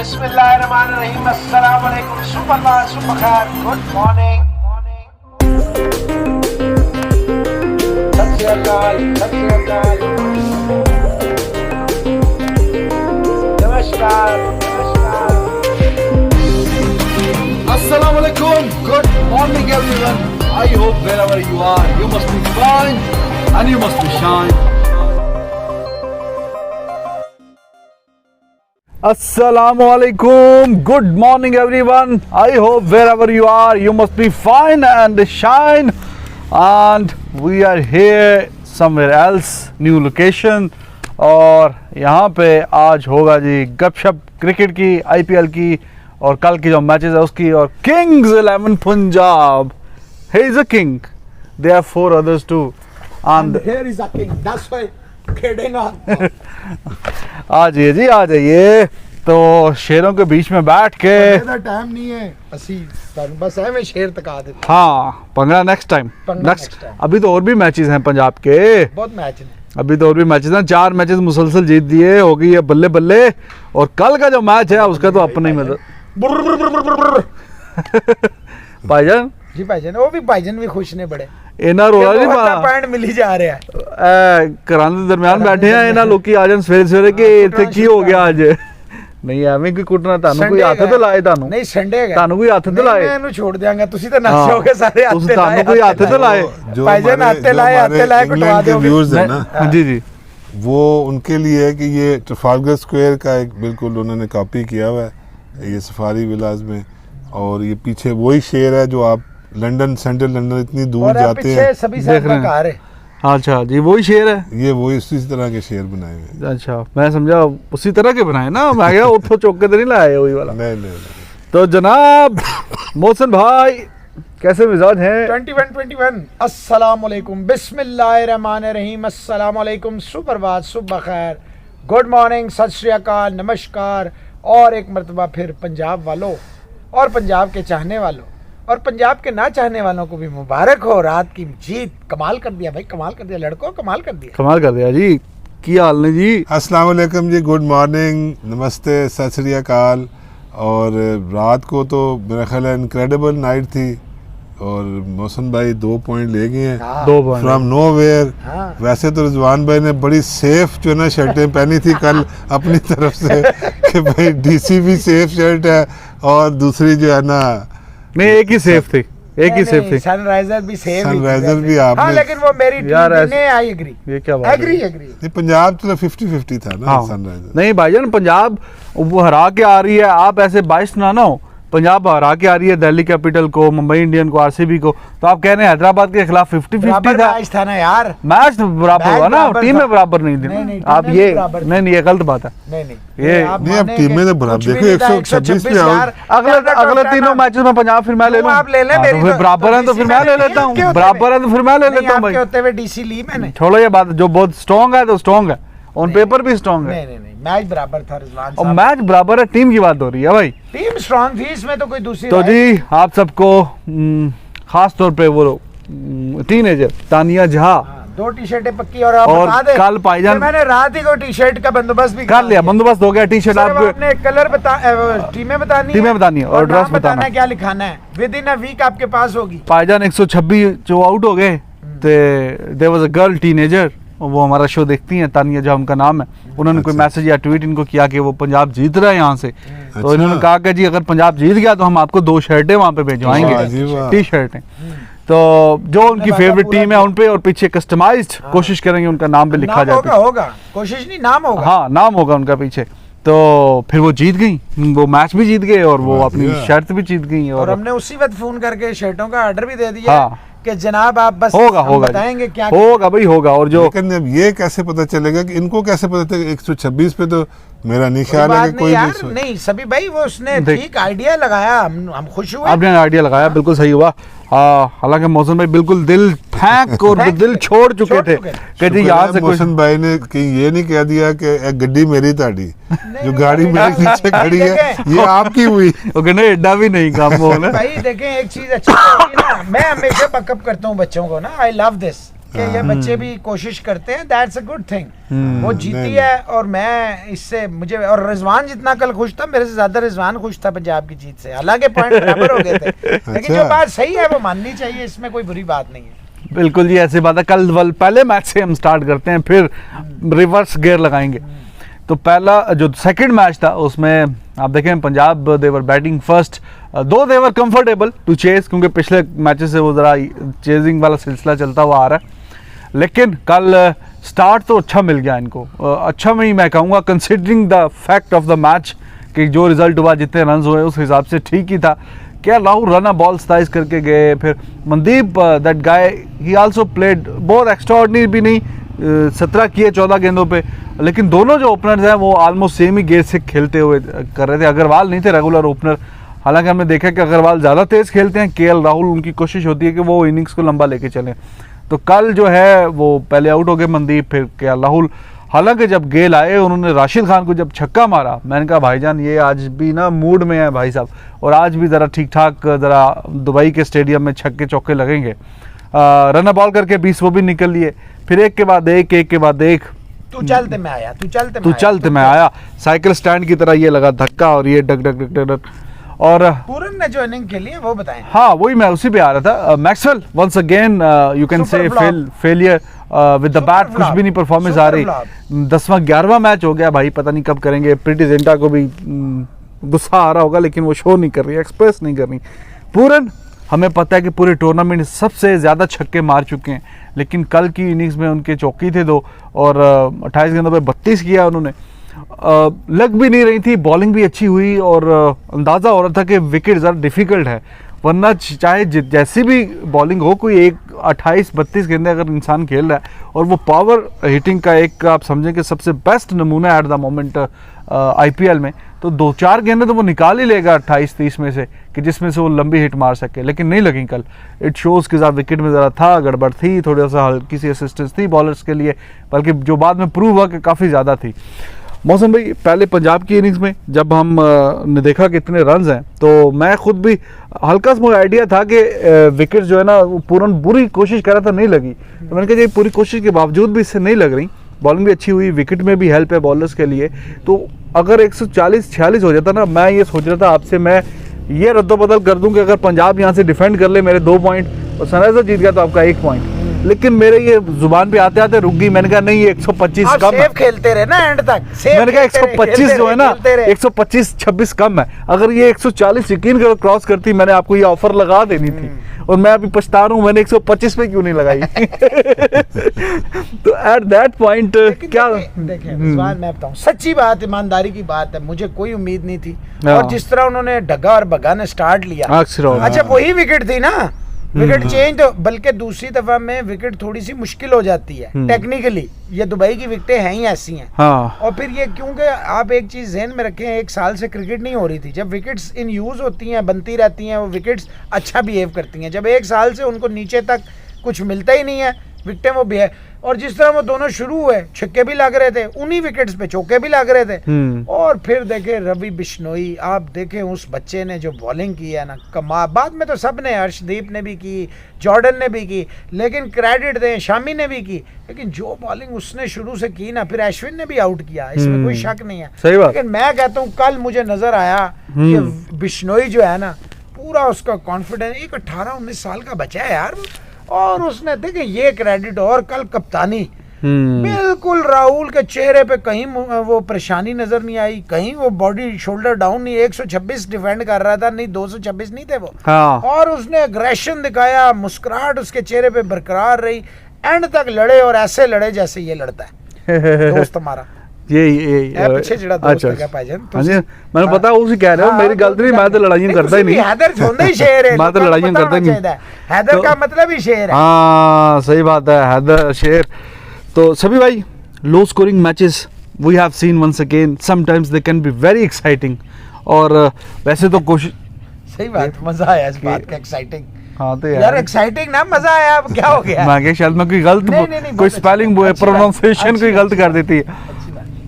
बिस्मिल्लाहिर्रहमानिर्रहीम, अस्सलाम वालेकुम, सुप्रभात, सुबह खैर, गुड मॉर्निंग। सत श्री अकाल, सत श्री अकाल, नमस्कार, नमस्कार। Assalamu alaikum. Good morning, everyone. I hope wherever you are, you must be fine and you must be shine. Assalamu alaikum. Good morning, everyone. I hope wherever you are, you must be fine and shine. And we are here somewhere else, new location. और यहाँ पे आज होगा जी गपशप cricket की, IPL की और कल की जो मैचेस है उसकी और Kings 11 Punjab. He is a king. There are 4 others too. And Here is a king. That's why kidding on. आ जाइए जी, आ जाइए. तो शेरों के बीच में बैठ के टाइम नहीं है ਅਸੀਂ ਤੁਹਾਨੂੰ बस है मैं शेर तका देता हाँ पंगड़ा नेक्स्ट टाइम. next time. अभी तो और भी मैचेस हैं पंजाब के. बहुत मैच है. अभी तो और भी मैचेस हैं. 4 मैचेस मुसलसल जीत दिए, हो गई है बल्ले बल्ले. और कल का जो मैच है उसका तो अपना ही मतलब भाईजान जी भाईजान, वो भी भाईजान भी खुश ने बड़े इना रोला नहीं पा पॉइंट मिल ही जा रहा है. कराने ਦੇ ਦਰਮਿਆਨ ਬੈਠੇ ਆ ਇਹਨਾਂ ਲੋਕੀ ਆ ਜਾਣ ਸਵੇਰੇ ਸਵੇਰੇ ਕਿ ਇੱਥੇ ਕੀ ਹੋ ਗਿਆ ਅੱਜ. ਨਹੀਂ ਐਵੇਂ ਕੋਈ ਕੁੱਟਣਾ, ਤੁਹਾਨੂੰ ਕੋਈ ਹੱਥ ਤੇ ਲਾਏ, ਤੁਹਾਨੂੰ ਨਹੀਂ ਸੰਡੇ ਹੈਗਾ, ਤੁਹਾਨੂੰ ਕੋਈ ਹੱਥ ਤੇ ਲਾਏ, ਮੈਂ ਇਹਨੂੰ ਛੋੜ ਦਿਆਂਗਾ. ਤੁਸੀਂ ਤਾਂ ਨਾਸੇ ਹੋਗੇ ਸਾਰੇ ਹੱਥ ਤੇ ਲਾਏ. ਤੁਹਾਨੂੰ ਕੋਈ ਹੱਥ ਤੇ ਲਾਏ भाईजान हत्ते लाए कटवा के व्यूअर्स है ना, जी जी वो उनके लिए है कि ये ट्रफालगर स्क्वायर का एक बिल्कुल उन्होंने कॉपी किया हुआ है ये सफारी विलाज में. और ये पीछे वही शेर है जो आप लंदन, सेंट्रल लंदन इतनी दूर जाते हैं सभी देख रहे हैं. कार है. अच्छा जी वही शेर है. ये वही उसी तरह के शेर बनाए हुए हैं. अच्छा मैं समझा उसी तरह के बनाए ना, मैं गया उठो चौक के तो नहीं लाए वही वाला. नहीं. तो जनाब मोहसिन भाई कैसे मिजाज हैं? 21 अस्सलाम वालेकुम, बिस्मिल्लाहिर्रहमानिर्रहीम, अस्सलाम वालेकुम, सुप्रभात, सुबह खैर, गुड मॉर्निंग, सत श्री अकाल, नमस्कार. और एक मरतबा फिर पंजाब वालों और पंजाब के चाहने वालों और पंजाब के ना चाहने वालों को भी मुबारक हो. रात की जीत कमाल कर दिया भाई, कमाल कर दिया लड़कों, कमाल कर दिया. कमाल कर दिया जी. की हाल ने जी? अस्सलाम वालेकुम जी, गुड मॉर्निंग, नमस्ते, सत श्री अकाल. और रात को तो मेरा ख्याल है इनक्रेडिबल नाइट थी और मोहसिन भाई 2 पॉइंट ले गए हैं 2 पॉइंट फ्रॉम नोवेयर. हाँ. वैसे तो रिजवान भाई ने बड़ी सेफ जो ना शर्टें पहनी थी कल अपनी तरफ से कि भाई डीसी भी सेफ शर्ट है और दूसरी जो है ना नहीं एक ही सेफ थी, एक ही सेफ थी. सनराइजर भी सेफ, सनराइजर भी हाँ, आपने लेकिन वो मेरी यार टीम ने आई एग्री, ये क्या बात है? एग्री. नहीं, पंजाब तो 50-50 था ना. हाँ. सनराइजर नहीं भाईजान पंजाब वो हरा के आ रही है, आप ऐसे बाइस ना हो. पंजाब हरा के आ रही है दिल्ली कैपिटल को, मुंबई इंडियन को, RCB को. तो आप कह रहे हैं हैदराबाद के खिलाफ 50-50 था. मैच था ना यार. मैच बराबर हुआ ना, बराबर टीम था. में बराबर नहीं थी. नहीं, आप टीमें ये भी बराबर थी. नहीं ये गलत बात है. नहीं ये आप नहीं, अब माने टीमें कि तो बराबर. कुछ भी देखो, नहीं था, 126 पे यार. अगले तीनों मैचेस में पंजाब फिर मैं ले लूं. आप ले लें, मेरी फिर बराबर है तो फिर मैं ले लेता हूँ. बराबर है तो फिर मैं ले लेता हूँ भाई. होते हुए डीसी ली मैंने. छोड़ो ये बात, जो बहुत स्ट्रॉन्ग है तो स्ट्रॉन्ग है, ऑन पेपर भी स्ट्रॉन्ग है. नहीं मैच बराबर था रिजवान और साहब. मैच बराबर है, टीम की बात हो रही है भाई. टीम स्ट्रांग थी, इसमें तो कोई दूसरी तो राय जी आप सबको खास तौर पे वो टीनेजर तानिया झा हाँ, 2 टी-शर्टें पक्की. और आप और बता दें कल भाईजान- कि मैंने रात ही को टी-शर्ट का बंदोबस्त भी कर लिया, बंदोबस्त हो गया. टी-शर्ट सिर्फ आपको आपने कलर टीमें बतानी टीमें बतानी है और ड्रेस बताना है, क्या लिखाना है. विद इन अ वीक आपके पास होगी. भाईजान 126 जो आउट हो गए थे. There was a girl teenager, वो हमारा शो देखती हैं, तानिया झा उनका नाम है. उन्होंने कोई अच्छा. मैसेज या ट्वीट इनको किया कि वो पंजाब जीत रहा है यहाँ से. तो अच्छा. इन्होंने कहा कि जी अगर पंजाब जीत गया तो हम आपको 2 शर्टें वहाँ पे वाह जी भिजवाएंगे, वाह. टी-शर्टें. तो जो उनकी बात फेवरेट पूरा टीम है उन पे और पीछे कस्टमाइज्ड कोशिश करेंगे उनका नाम भी लिखा नाम जाए. होगा कोशिश नहीं, नाम होगा. हाँ नाम होगा उनका पीछे. तो फिर वो जीत गई, वो मैच भी जीत गए और वो वाह अपनी भैया. शर्त भी जीत गई. और हमने उसी वक्त फोन करके शर्टों का ऑर्डर भी दे दिया हाँ. कि जनाब आप बस होगा हम होगा बताएंगे क्या होगा भाई होगा. और जो लेकिन अब ये कैसे पता चलेगा कि इनको कैसे पता चलेगा 126 पे तो मेरा नहीं ख्याल है कि कोई यार भी नहीं सभी भाई वो उसने देख- ठीक आइडिया लगाया. हम खुश हुए. आपने आइडिया लगाया, बिल्कुल सही हुआ. हालांकि मौसम भाई बिल्कुल दिल फेंक और दिल छोड़ चुके थे कि जी यहाँ से कुछ मोहसिन भाई ने कहीं ये नहीं कह दिया कि एक गड्डी मेरी ताड़ी जो गाड़ी मेरे पीछे खड़ी है ये आपकी हुई. वो कहने एडा भी नहीं काम हो ना. भाई देखें एक चीज अच्छी होती है ना, मैं हमेशा बकअप करता हूँ बच्चों को ना. I love this. कि ये बच्चे भी कोशिश करते हैं, दैट्स अ गुड थिंग। वो जीती है और मैं इससे मुझे, और रिजवान जितना कल खुश था, मेरे से ज्यादा रिजवान खुश था पंजाब की जीत से, हालांकि पॉइंट बराबर हो गए थे, लेकिन जो बात सही है वो माननी चाहिए, इसमें कोई बुरी बात नहीं है। बिल्कुल जी, ऐसी बात है। कल पहले मैच से हम स्टार्ट करते हैं, फिर रिवर्स गियर लगाएंगे। तो पहला जो सेकंड मैच था उसमें आप देखें पंजाब दे वर बैटिंग फर्स्ट, दो दे वर कंफर्टेबल टू चेज, क्योंकि पिछले मैचेस से वो ज़रा चेजिंग वाला सिलसिला चलता हुआ आ रहा है। लेकिन कल स्टार्ट तो अच्छा मिल गया इनको, अच्छा मैं कहूँगा considering the fact of the match कि जो रिजल्ट हुआ, जितने रन हुए उस हिसाब से ठीक ही था। क्या राहुल रन बॉल 27 करके गए, फिर Mandeep that guy he also played बहुत एक्स्ट्राऑर्डिनरी भी नहीं, 17 किए 14 गेंदों पे, लेकिन दोनों जो ओपनर्स हैं वो ऑलमोस्ट सेम ही गेंद से खेलते हुए कर रहे थे। अग्रवाल नहीं थे रेगुलर ओपनर, हालांकि हमने देखा कि अग्रवाल ज़्यादा तेज़ खेलते हैं, केएल राहुल उनकी कोशिश होती है कि वो इनिंग्स को लंबा लेके चलें। तो कल जो है वो पहले आउट हो गए मनदीप, फिर केएल राहुल। हालांकि जब गेल आए उन्होंने राशिद खान को जब छक्का मारा, मैंने कहा भाईजान ये आज भी ना मूड में है भाई साहब, और आज भी ज़रा ठीक ठाक ज़रा दुबई के स्टेडियम में छक्के चौके लगेंगे। रन बॉल करके 20 वो भी निकल लिए, फिर एक के बाद एक, एक के बाद एक। तू चलते में आया, तू चलते में आया, साइकिल स्टैंड की तरह ये लगा धक्का, और ये डग डग डग डग। और पूरन ने जो इनिंग खेली है वो बताएं। हाँ वही मैं उसी पे आ रहा था। Maxwell once again you can say failure with the bat, कुछ भी नहीं परफॉर्मेंस आ रही। 10वां 11वां मैच हो गया भाई, पता नहीं कब करेंगे। प्रीति जिंटा को भी गुस्सा आ रहा होगा, लेकिन वो शो नहीं कर रही, एक्सप्रेस नहीं कर रही। पूरन हमें पता है कि पूरे टूर्नामेंट में सबसे ज़्यादा छक्के मार चुके हैं, लेकिन कल की इनिंग्स में उनके चौकी थे 2, और 28 गेंदों पे 32 किया उन्होंने। लग भी नहीं रही थी, बॉलिंग भी अच्छी हुई, और अंदाज़ा हो रहा था कि विकेट ज़रा डिफ़िकल्ट है, वरना चाहे जैसी भी बॉलिंग हो, कोई एक 28-32 गेंदें अगर इंसान खेल रहा है, और वो पावर हिटिंग का एक आप समझें कि सबसे बेस्ट नमूना एट द मोमेंट IPL में, तो 2-4 गेंदें तो वो निकाल ही लेगा 28-30 में से, कि जिसमें से वो लंबी हिट मार सके, लेकिन नहीं लगी कल। इट शोज़ के साथ विकेट में ज़रा था गड़बड़ थी, थोड़ा सा हल्की सी असिस्टेंस थी बॉलर्स के लिए, बल्कि जो बाद में प्रूव हुआ कि काफ़ी ज़्यादा थी। मौसम भाई, पहले पंजाब की इनिंग्स में जब हम ने देखा कि इतने रन्स हैं, तो मैं खुद भी हल्का सा मुझे आइडिया था कि विकेट जो है ना वो पूरन बुरी कोशिश कर रहा था, नहीं लगी। तो मैंने कहा ये पूरी कोशिश के बावजूद भी इससे नहीं लग रही, बॉलिंग भी अच्छी हुई, विकेट में भी हेल्प है बॉलर्स के लिए। तो अगर 140-46 हो जाता ना, मैं ये सोच रहा था आपसे मैं ये रद्दोबदल कर दूं कि अगर पंजाब यहाँ से डिफेंड कर ले मेरे 2 पॉइंट, और सनराइजर जीत गया तो आपका 1 पॉइंट, लेकिन मेरे ये जुबान पे आते आते रुक गई। मैंने कहा नहीं, ये 125 कम है, खेलते रहे ना एंड तक। मैंने कहा 125 जो है ना, 125-26 कम है, अगर ये 140 यकीन करो क्रॉस करती, मैंने आपको ये ऑफर लगा देनी थी, और मैं अभी पछता रहा हूँ मैंने 125 पे क्यों नहीं लगाई। तो एट दैट पॉइंट क्या देखें रिजवान, मैं बताऊं सच्ची बात, ईमानदारी की बात है, मुझे कोई उम्मीद नहीं थी, और जिस तरह उन्होंने डगा और बगा ने स्टार्ट लिया, अच्छा वही विकेट थी ना, विकेट चेंज तो, बल्कि दूसरी दफा में विकेट थोड़ी सी मुश्किल हो जाती है टेक्निकली, ये दुबई की विकेटें हैं ही ऐसी हैं। और फिर ये क्योंकि आप एक चीज ज़हन में रखें, 1 साल से क्रिकेट नहीं हो रही थी, जब विकेट्स इन यूज होती हैं, बनती रहती हैं, वो विकेट्स अच्छा बिहेव करती हैं। जब 1 साल से उनको नीचे तक कुछ मिलता ही नहीं है विकेटें, वो बिहेव, और जिस तरह वो दोनों शुरू हुए, छक्के भी लग रहे थे, उन्हीं विकेट्स पे चौके भी लग रहे थे। और फिर देखे रवि बिश्नोई, आप देखें उस बच्चे ने जो बॉलिंग की है ना, कमाल। बाद में तो सब ने, हर्षदीप ने भी की, जॉर्डन ने भी की, लेकिन क्रेडिट दें शामी ने भी की, लेकिन जो बॉलिंग उसने शुरू से की ना, फिर अश्विन ने भी आउट किया, इसमें कोई शक नहीं है। सही बात। लेकिन मैं कहता हूँ कल मुझे नजर आया कि बिश्नोई जो है ना, पूरा उसका कॉन्फिडेंस, एक 18-19 साल का बच्चा है यार, और उसने देखे ये क्रेडिट, और कल कप्तानी बिल्कुल राहुल के चेहरे पे कहीं वो परेशानी नजर नहीं आई, कहीं वो बॉडी शोल्डर डाउन नहीं, 126 डिफेंड कर रहा था, नहीं 226 नहीं थे वो। हाँ। और उसने एग्रेशन दिखाया, मुस्कुराहट उसके चेहरे पे बरकरार रही, एंड तक लड़े, और ऐसे लड़े जैसे ये लड़ता है दोस्त हमारा। ये पीछे जड़ा दोस्त है भाईजान, मैंने पता उसी कह रहे हो, मेरी गलती नहीं, मैं तो लड़ाई करता ही नहीं। हैदर छोंदा ही शेर है, मैं तो लड़ाई करता ही नहीं, हैदर का मतलब ही शेर है। हाँ सही बात है, हैदर शेर। तो सभी भाई, low scoring matches we have seen once again, sometimes they can be very exciting, और वैसे तो कोशिश, सही बात, मजा आया इस बात का, एक्साइटिंग। हाँ तो यार एक्साइटिंग ना, मजा आया। अब क्या हो गया? मैं क्या शायद मैं कोई गलत कोई स्पेलिंग प्रोनाउंसिएशन कोई गलत कर देती है।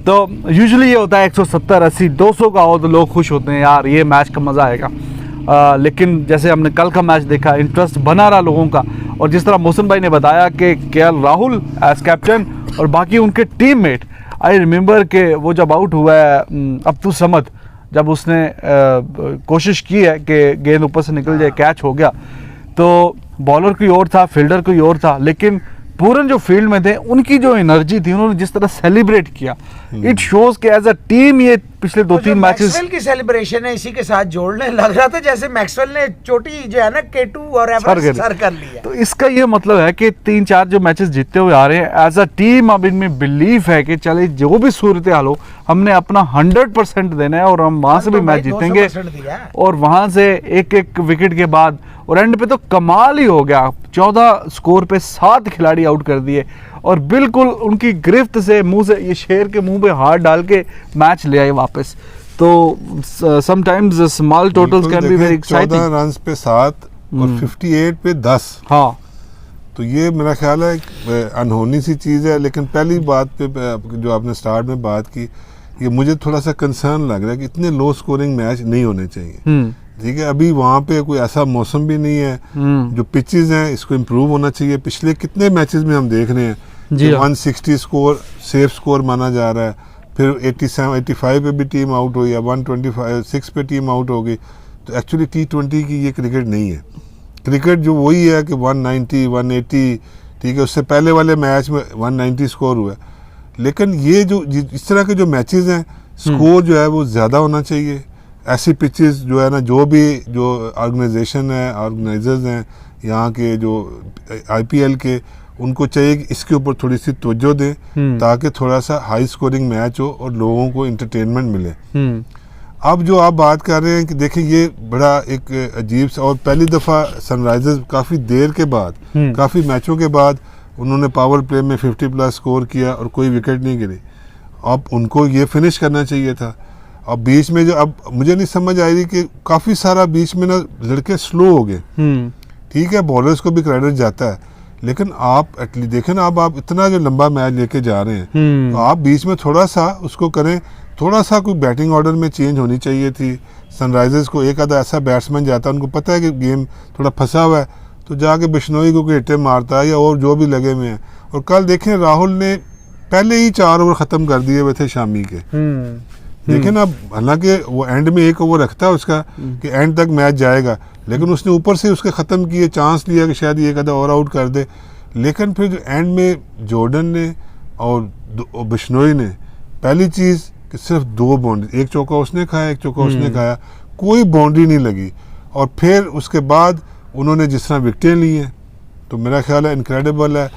तो यूजुअली ये होता है 170, 80, 200 का हो तो लोग खुश होते हैं, यार ये मैच का मज़ा आएगा। लेकिन जैसे हमने कल का मैच देखा, इंटरेस्ट बना रहा लोगों का, और जिस तरह मोहसिन भाई ने बताया कि केएल राहुल एज कैप्टन और बाकी उनके टीममेट, आई रिमेंबर कि वो जब आउट हुआ है अब्दुल समद, जब उसने कोशिश की है कि गेंद ऊपर से निकल जाए, कैच हो गया, तो बॉलर कोई और था, फील्डर कोई और था, लेकिन पूरन जो फील्ड में थे उनकी जो एनर्जी थी, उन्होंने जिस तरह सेलिब्रेट किया, इट शोज कि एज अ टीम ये पिछले 2-3 मैचेस मैक्सवेल की सेलिब्रेशन है इसी के साथ जोड़ने लग रहा था, जैसे मैक्सवेल ने चोटी जो है ना केटू और एवरेस्ट सर कर लिया। तो इसका ये मतलब है कि 3-4 जो मैचेस जीतते हुए आ रहे हैं एज अ टीम, अब इनमें बिलीफ है कि चले जो भी सूरत हाल हो, हमने अपना 100% देना है और हम वहां से भी मैच जीतेंगे, और वहां से एक विकेट के बाद, और एंड पे तो कमाल ही हो गया, 14 स्कोर पे 7 खिलाड़ी आउट कर दिए और बिल्कुल उनकी गिरफ्त से मुंह से, ये शेर के मुंह पे हाथ डाल के मैच ले आए वापस। तो sometimes small totals can be very exciting. 14 runs पे 7 और 58 पे 10। हाँ, तो ये मेरा ख्याल है एक अनहोनी सी चीज़ है, लेकिन पहली बात पे जो आपने स्टार्ट में बात की, ये मुझे थोड़ा सा कंसर्न लग रहा है कि इतने लो स्कोरिंग मैच नहीं होने चाहिए। ठीक है, अभी वहाँ पे कोई ऐसा मौसम भी नहीं है, जो पिचेस हैं इसको इम्प्रूव होना चाहिए। पिछले कितने मैचेस में हम देख रहे हैं जी, 160 स्कोर सेफ स्कोर माना जा रहा है, फिर 87-85 पे भी टीम आउट हुई है, 125-6 पे टीम आउट हो गई। तो एक्चुअली T20 की ये क्रिकेट नहीं है। क्रिकेट जो वही है कि 190, 180, ठीक है, उससे पहले वाले मैच में 190 स्कोर हुआ है, लेकिन ये जो इस तरह के जो मैचेस हैं, स्कोर जो है वो ज़्यादा होना चाहिए। ऐसी पिचेस जो है ना, जो ऑर्गेनाइजेशन है, ऑर्गेनाइजर्स हैं यहाँ के, जो IPL के, उनको चाहिए कि इसके ऊपर थोड़ी सी तवज्जो दें ताकि थोड़ा सा हाई स्कोरिंग मैच हो और लोगों को इंटरटेनमेंट मिले। अब जो आप बात कर रहे हैं कि देखिए ये बड़ा एक अजीब सा, और पहली दफ़ा सनराइजर्स काफ़ी देर के बाद, काफ़ी मैचों के बाद उन्होंने पावर प्ले में 50+ स्कोर किया और कोई विकेट नहीं गिरी। अब उनको ये फिनिश करना चाहिए था। अब बीच में जो, अब मुझे नहीं समझ आ रही कि काफ़ी सारा बीच में ना लड़के स्लो हो गए। ठीक है, बॉलर्स को भी क्रेडिट जाता है, लेकिन आप एटलीस्ट देखें ना, अब आप इतना जो लंबा मैच लेके जा रहे हैं, तो आप बीच में थोड़ा सा उसको करें, थोड़ा सा कोई बैटिंग ऑर्डर में चेंज होनी चाहिए थी। सनराइजर्स को एक आधा ऐसा बैट्समैन जाता है, उनको पता है कि गेम थोड़ा फंसा हुआ है, तो जाके बिश्नोई को हिट्टे मारता है या और जो भी लगे हुए हैं। और कल देखें राहुल ने पहले ही 4 ओवर ख़त्म कर दिए हुए थे शामी के। देखें ना, हालांकि वो एंड में 1 ओवर रखता है उसका कि एंड तक मैच जाएगा, लेकिन उसने ऊपर से उसके ख़त्म किए, चांस लिया कि शायद एक आधा और आउट कर दे, लेकिन फिर जो एंड में जॉर्डन ने और बिश्नोई ने, पहली चीज़ कि सिर्फ 2 बाउंड्री, एक चौका उसने खाया, एक चौका उसने खाया, कोई बाउंड्री नहीं लगी। और फिर उसके बाद उन्होंने जिस तरह विकेटें ली हैं, तो मेरा ख्याल है इनक्रेडिबल है।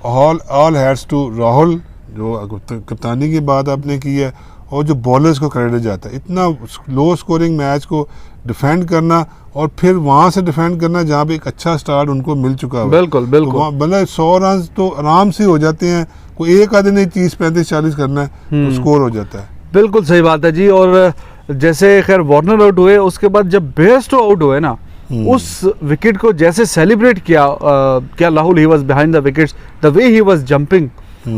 ऑल हैट्स टू राहुल, जो कप्तानी की बात आपने की है, और जो बॉलर्स को क्रेडिट जाता है, इतना लो स्कोरिंग मैच को डिफेंड करना और फिर वहाँ से डिफेंड करना जहाँ पे एक अच्छा स्टार्ट उनको मिल चुका है। बिल्कुल बिल्कुल, तो मतलब 100 रन तो आराम से हो जाते हैं, कोई एक आधे नहीं 30-35-40 करना है तो स्कोर हो जाता है। बिल्कुल सही बात है जी। और जैसे खैर वार्नर आउट हुए, उसके बाद जब बेयरस्टो आउट हुए ना, उस विकेट को जैसे सेलिब्रेट किया क्या Rahul, he was behind the wickets, the way he was jumping,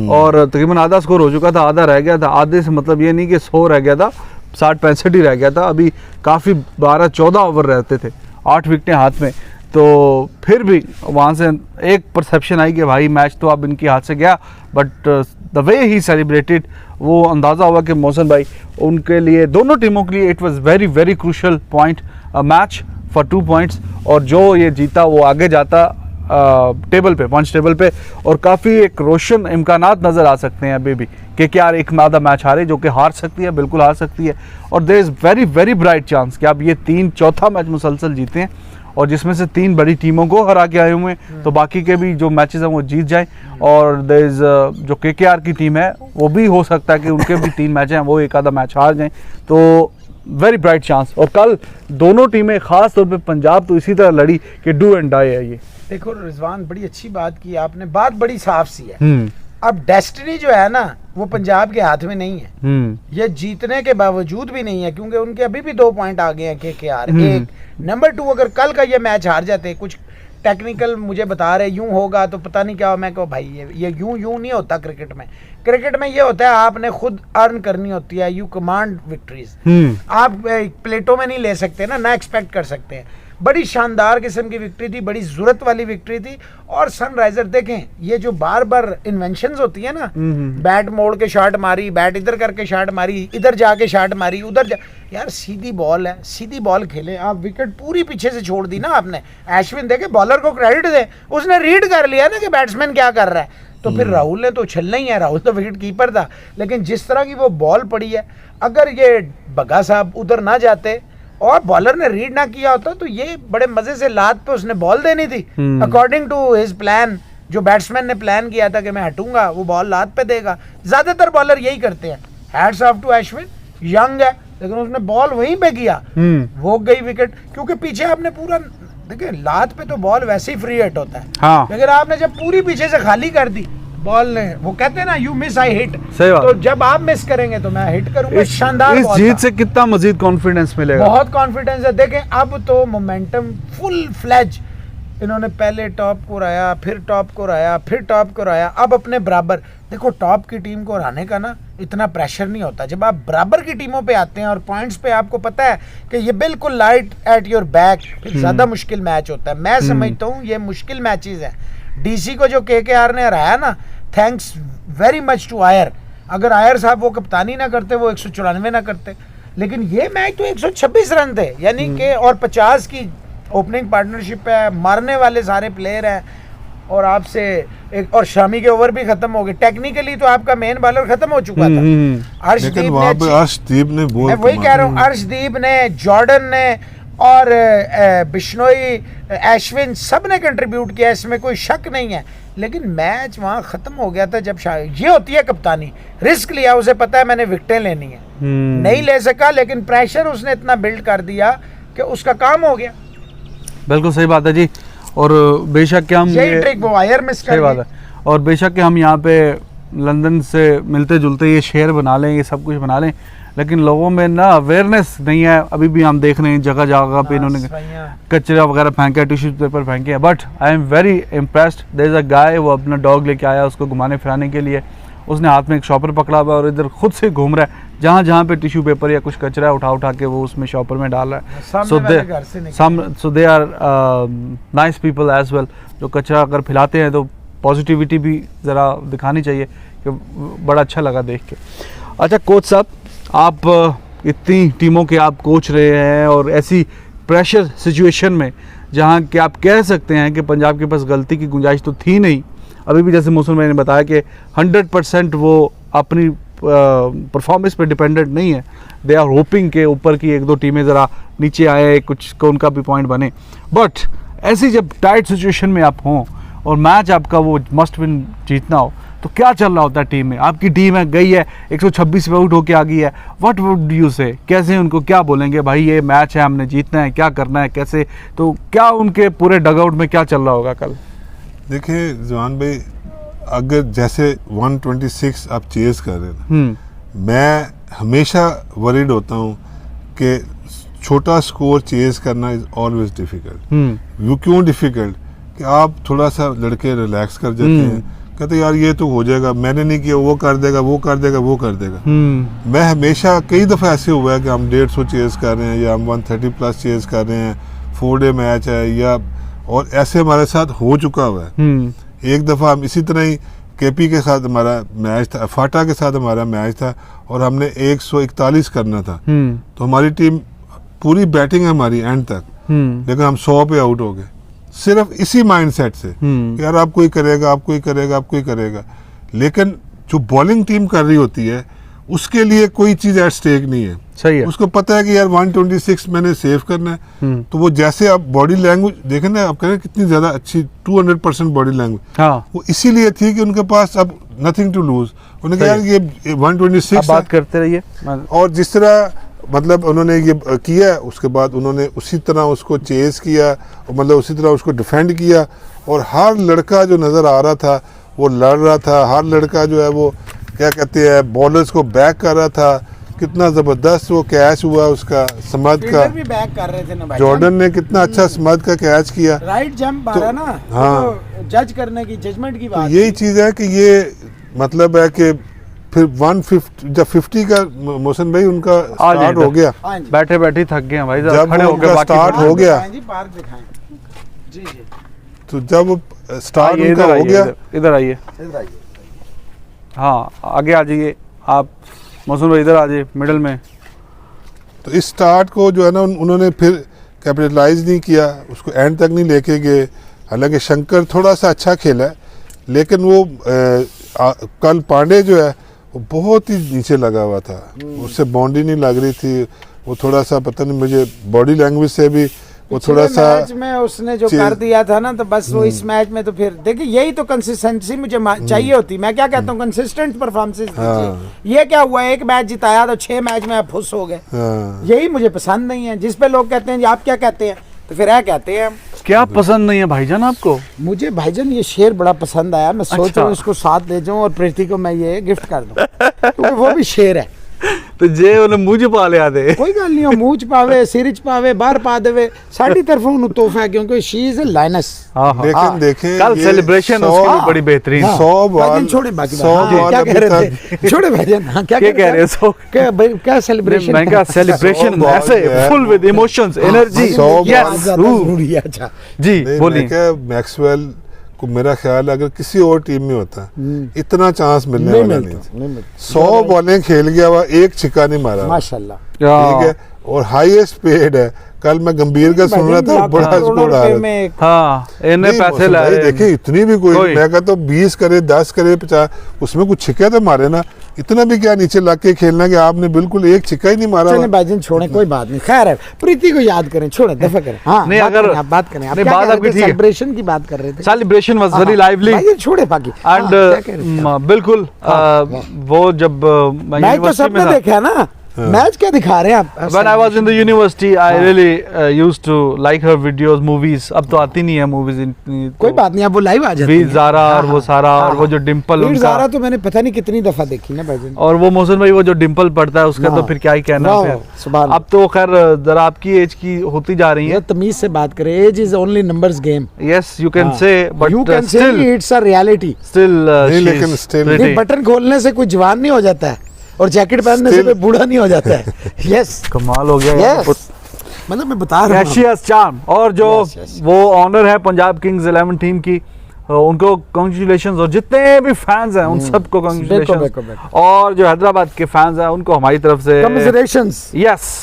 और तकरीबन आधा स्कोर हो चुका था, आधा रह गया था। आधे से मतलब ये नहीं कि 100 रह गया था, 60-65 ही रह गया था। अभी काफ़ी 12-14 ओवर रहते थे, 8 विकेटें हाथ में, तो फिर भी वहाँ से एक परसेप्शन आई कि भाई मैच तो अब इनके हाथ से गया, but the way he celebrated, वो अंदाज़ा हुआ कि मोहसिन भाई उनके लिए, दोनों टीमों के लिए it was very very crucial point, match for 2 points, और जो ये जीता वो आगे जाता टेबल पे, पॉइंट्स टेबल पे, और काफ़ी एक रोशन इम्कानात नज़र आ सकते हैं अभी भी कि क्या एक आधा मैच हारे, जो कि हार सकती है, बिल्कुल हार सकती है, और there is very very bright chance कि आप ये 3 मैच मुसलसल जीते हैं, और जिसमें से 3 बड़ी टीमों को हरा के आए हुए हैं, तो बाकी के भी जो मैचेस हैं वो जीत जाएं, और देयर इज़ जो KKR की टीम है, वो भी हो सकता है कि उनके भी 3 मैच हैं वो एक आधा मैच हार जाएं, तो वेरी ब्राइट चांस। और कल दोनों टीमें, खास तौर पे पंजाब तो इसी तरह लड़ी कि डू एंड डाई है ये। देखो रिजवान, बड़ी अच्छी बात की आपने, बात बड़ी साफ सी है। अब डेस्टिनी जो है ना, वो पंजाब के हाथ में नहीं है, ये जीतने के बावजूद भी नहीं है, क्योंकि उनके अभी भी 2 पॉइंट आ गए हैं KKR। एक नंबर 2, अगर कल का ये मैच हार जाते, कुछ टेक्निकल मुझे बता रहे यूं होगा तो पता नहीं क्या, मैं कहो भाई ये यूं नहीं होता क्रिकेट में। क्रिकेट में ये होता है आपने खुद अर्न करनी होती है, यू कमांड विक्ट्रीज, आप प्लेटों में नहीं ले सकते ना एक्सपेक्ट कर सकते हैं। बड़ी शानदार किस्म की विक्ट्री थी, बड़ी ज़रूरत वाली विक्ट्री थी। और सनराइजर देखें, ये जो बार बार इन्वेंशंस होती है ना, बैट मोड़ के शॉट मारी, बैट इधर करके शॉट मारी, इधर जाके शॉट मारी, उधर जा, यार सीधी बॉल है, सीधी बॉल खेले आप। विकेट पूरी पीछे से छोड़ दी ना आपने। अश्विन देखे, बॉलर को क्रेडिट दे, उसने रीड कर लिया ना कि बैट्समैन क्या कर रहा है। तो फिर राहुल ने तो उछलना ही है, राहुल तो विकेट कीपर था। लेकिन जिस तरह की वो बॉल पड़ी है, अगर ये बग्गा साहब उधर ना जाते और बॉलर ने रीड ना किया होता तो ये बड़े मजे से लात पे उसने बॉल देनी थी, अकॉर्डिंग टू हिज प्लान। जो बैट्समैन ने प्लान किया था कि मैं हटूंगा, वो बॉल लात पे देगा। ज्यादातर बॉलर यही करते हैं। Hats off to Ashwin, young है लेकिन उसने बॉल वहीं पे किया, वो गई विकेट। क्योंकि पीछे आपने पूरा देखिए, लात पे तो बॉल वैसे ही फ्री हिट होता है। हाँ। लेकिन आपने जब पूरी पीछे से खाली कर दी बॉल ने, वो कहते हैं ना यू मिस आई हिट, सही बात। तो जब आप मिस करेंगे तो मैं हिट करूंगा। शानदार इस बॉल जीत था। से कितना मजीद कॉन्फिडेंस मिलेगा? बहुत कॉन्फिडेंस है। देखें अब तो मोमेंटम फुल फ्लैज, इन्होंने पहले टॉप को हराया, फिर टॉप को हराया, फिर टॉप को हराया, अब अपने बराबर। देखो टॉप की टीम को हराने का ना इतना प्रेशर नहीं होता। जब आप बराबर की टीमों पे आते हैं और पॉइंट्स पे आपको पता है कि ये बिल्कुल लाइट एट योर बैक, फिर ज्यादा मुश्किल मैच होता है। मैं समझता हूँ ये मुश्किल मैचेस है। डीसी को जो केकेआर ने हराया ना, थैंक्स वेरी मच टू आयर। अगर आयर साहब वो कप्तानी ना करते, वो 194 ना करते। लेकिन ये मैच तो 126 रन थे, यानी कि और 50 की ओपनिंग पार्टनरशिप है, मारने वाले सारे प्लेयर हैं। और आपसे एक और शामी के ओवर भी खत्म हो गए। टेक्निकली तो आपका मेन बॉलर खत्म हो चुका था। लेकिन वहाँ पे अर्शदीप ने बहुत, मैं वही कह रहा हूँ, अर्शदीप ने, जॉर्डन ने और बिश्नोई, अश्विन, सब ने कंट्रीब्यूट किया, इसमें कोई शक नहीं है। लेकिन मैच वहाँ ख़त्म हो गया था जब ये होती है कप्तानी। रिस्क लिया, उसे पता है मैंने विकेटें लेनी है, नहीं ले सका, लेकिन प्रेशर उसने इतना बिल्ड कर दिया कि उसका काम हो गया। बिल्कुल सही बात है जी। और बेशक कि हम यही ट्रिक वो वायर मिस कर सही बात है। और बेशक कि हम यहाँ पे लंदन से मिलते जुलते ये शहर बना लें, ये सब कुछ बना लें, लेकिन लोगों में ना अवेयरनेस नहीं है। अभी भी हम देख रहे हैं जगह जगह पे इन्होंने कचरा वगैरह फेंका, टिश्यू पेपर फेंके हैं। But I am very impressed. There is a guy, वो अपना डॉग लेके आया उसको घुमाने फिराने के लिए। उसने हाथ में एक शॉपर पकड़ा हुआ और इधर खुद से घूम रहा है, जहाँ जहाँ पे टिश्यू पेपर या कुछ कचरा है उठा के वो उसमें शॉपर में डाल रहा है। So they are nice people as well. जो कचरा अगर फैलाते हैं तो पॉजिटिविटी भी ज़रा दिखानी चाहिए, कि बड़ा अच्छा लगा देख के। अच्छा कोच साहब, आप इतनी टीमों के आप कोच रहे हैं और ऐसी प्रेशर सिचुएशन में जहाँ कि आप कह सकते हैं कि पंजाब के पास गलती की गुंजाइश तो थी नहीं, अभी भी जैसे मौसम मैंने बताया कि 100% वो अपनी परफॉर्मेंस पे डिपेंडेंट नहीं है। दे आर होपिंग के ऊपर की एक दो टीमें ज़रा नीचे आए, कुछ को उनका भी पॉइंट बने। बट ऐसी जब टाइट सिचुएशन में आप हों और मैच आपका वो मस्ट विन जीतना हो, तो क्या चल रहा होता है टीम में? आपकी टीम है गई है 126 पे आउट होके आ गई है, व्हाट वुड यू से? कैसे उनको क्या बोलेंगे, भाई ये मैच है, हमने जीतना है, क्या करना है, कैसे? तो क्या उनके पूरे डगआउट में क्या चल रहा होगा कल? देखिए जवान भाई, अगर जैसे 126 आप चेज कर रहे हैं, मैं हमेशा वरीड होता हूँ कि छोटा स्कोर चेज करना इज ऑलवेज डिफिकल्ट। वो क्यों डिफिकल्ट? कि आप थोड़ा सा लड़के रिलैक्स कर जाते हैं, कहते यार ये तो हो जाएगा, मैंने नहीं किया, वो कर देगा, वो कर देगा, वो कर देगा। मैं हमेशा कई दफ़ा ऐसे हुआ है कि हम 150 चेज कर रहे हैं या हम 130 प्लस चेज कर रहे हैं, 4 डे मैच है या, और ऐसे हमारे साथ हो चुका हुआ है। एक दफ़ा हम इसी तरह ही केपी के साथ हमारा मैच था, फाटा के साथ हमारा मैच था और हमने 141 करना था, तो हमारी टीम पूरी बैटिंग है हमारी एंड तक, लेकिन हम 100 पे आउट हो गए, सिर्फ इसी माइंडसेट से कि यार आप कोई करेगा, आप कोई करेगा, आप कोई करेगा। लेकिन जो बॉलिंग टीम कर रही होती है उसके लिए कोई चीज़ एट स्टेक नहीं है। सही है। उसको पता है कि यार 126 मैंने सेव करना है, तो वो जैसे आप बॉडी लैंग्वेज देखें ना, आप कह रहे हैं कितनी ज़्यादा अच्छी 200% बॉडी लैंग्वेज, हाँ। वो इसीलिए थी कि उनके पास अब नथिंग टू लूज। उन्होंने कहा यार ये 126 बात करते रहिए। और जिस तरह मतलब उन्होंने ये किया, उसके बाद उन्होंने उसी तरह उसको चेज किया, मतलब उसी तरह उसको डिफेंड किया, और हर लड़का जो नज़र आ रहा था वो लड़ रहा था, हर लड़का जो है वो क्या कहते हैं बॉलर्स को बैक कर रहा था। कितना ज़बरदस्त वो कैच हुआ उसका, समद का भी बैक कर रहे थे ना भाई, जॉर्डन ने कितना अच्छा समद का कैच किया, राइट जंप मारा ना। हाँ, तो जज करने की, जजमेंट की बात, तो यही चीज़ है कि ये मतलब है कि फिर 150 जब 50 का मोहसिन भाई उनका आ स्टार्ट जाइए हो गया, हाँ जी। बैठे बैठे थक गए हैं भाई, जरा जब खड़े वो होकर उनका बाकी स्टार्ट हो गया, जी पार्क दिखाएं जी जी तो जब वो स्टार्ट आइए, उनका इधर हो आइए, गया, इधर आइए, इधर आइए। हाँ आगे आ जाइए आप मौसम भाई, इधर आ जाइए मिडिल में। तो इस स्टार्ट को जो है ना उन्होंने फिर कैपिटलाइज नहीं किया, उसको एंड तक नहीं लेके गए। हालांकि शंकर थोड़ा सा अच्छा खेला है, लेकिन वो कल पांडे जो है वो बहुत ही नीचे लगा हुआ था, उससे बाउंड्री नहीं लग रही थी, वो थोड़ा सा पता नहीं, मुझे बॉडी लैंग्वेज से भी वो थोड़ा सा मैच में उसने जो कर दिया था ना, तो बस वो इस मैच में तो फिर देखिए यही तो कंसिस्टेंसी मुझे चाहिए होती। मैं क्या कहता हूँ, कंसिस्टेंट परफॉर्मेंस दीजिए। ये क्या हुआ, एक मैच जिताया तो 6 मैच में आप फुस हो गए। हाँ। यही मुझे पसंद नहीं है। जिस पे लोग कहते हैं जी आप क्या कहते हैं, तो फिर क्या कहते हैं। क्या पसंद नहीं है भाईजान आपको? मुझे भाईजान ये शेर बड़ा पसंद आया, मैं सोच अच्छा। रहा हूँ इसको साथ ले जाऊं और प्रीति को मैं ये गिफ्ट कर दूं, क्योंकि वो भी शेर है। तो जे उन्हें मुझे पा लिया दे। कोई गल नहीं, मूंह च पावे, सिर च पावे, बाहर पा देवे, साडी तरफों उन्हें तोहफा है, क्योंकि शी इज अ लायनेस। हाँ हाँ, लेकिन देखें कल ये सेलिब्रेशन 100 उसकी भी बड़ी बेहतरीन। हाँ। 100 बॉल, भाईजान छोड़े बाकी 100 बात। हाँ, बॉल क्या अभी कह रहे तक थे, छोड़े भाईजान। हाँ, क्या क्या कह रहे हो? क्या सेलिब्रेशन, मैं क्या सेलिब्रेशन 100 बॉल ऐसे है। Full with emotions, energy. 100 yes जरूरी है। अच्छा जी नहीं, बोलिए। मैं क्या मैक्सवेल को मेरा ख्याल है अगर किसी और टीम में होता इतना चांस मिलने नहीं वाला मिलता, नहीं। नहीं मिलता। 100 बॉलें खेल गया हुआ, एक छिक्का नहीं मारा, माशाल्लाह। ठीक है, और हाईएस्ट पेड है। कल मैं गंभीर का सुन रहा था, बड़ा स्कोर आ रहा है। हाँ इन्हें पैसे ला रहे हैं। देखिए इतनी भी कोई कोई। मैं कहता हूँ 20 करे, 10 करे, 50, उसमें कुछ छिक्के तो मारे ना। इतना भी क्या नीचे लग के खेलना कि आपने बिल्कुल एक छिक्का ही नहीं मारा। चलें भाईजान छोड़े, कोई बात नहीं, खैर है। प्रीति को याद करें, छोड़े दफा करें। हाँ नहीं, बात अगर- करें, आप बात करें। आप नहीं, क्या बात कह रहे आपकी थे? ठीक है। सेलिब्रेशन की बात कर रहे थे। सेलिब्रेशन वाज वेरी लाइवली भाईजान छोड़े बाकी। एंड क्या कह रहे थे? बिल्कुल वो जब मैं मैच तो यूनिवर्सिटी में सबने था, देखा है ना। मैच क्या दिखा रहे हैं आप? when I was in the university I really used to like her videos, movies। अब तो आती नहीं है मूवीज इतनी, कोई बात नहीं, आप वो लाइव आ जाते वीर ज़ारा और वो सारा, और वो जो डिम्पल वीर उनका, ज़ारा तो मैंने पता नहीं कितनी दफा देखी ना भाईजान। और वो मोहसिन भाई वो जो डिम्पल पड़ता है उसका, तो हाँ। फिर क्या ही कहना वाह, फिर। सुभान अब तो खैर जरा आपकी एज की होती जा रही ये है। तमीज से बात करें, age is only numbers game. Yes you can say, but you can say still it's a reality. नहीं, लेकिन still- एक बटन खोलने से कोई जवान नहीं हो जाता है, और जैकेट पहनने से Still- कोई बूढ़ा नहीं हो जाता है। यस कमाल हो गया यस, यार। मतलब मैं बता रहा हूँ। कैशियस चार्म, और जो Yes, yes. वो ऑनर है पंजाब किंग्स 11 टीम की, उनको कांग्रेचुलेशंस, और जितने भी फैंस हैं उन सबको बिल्कुल, कांग्रेचुलेशंस, बिल्कुल। और जो हैदराबाद के फैंस हैं उनको हमारी तरफ से कमिसरेशंस। यस,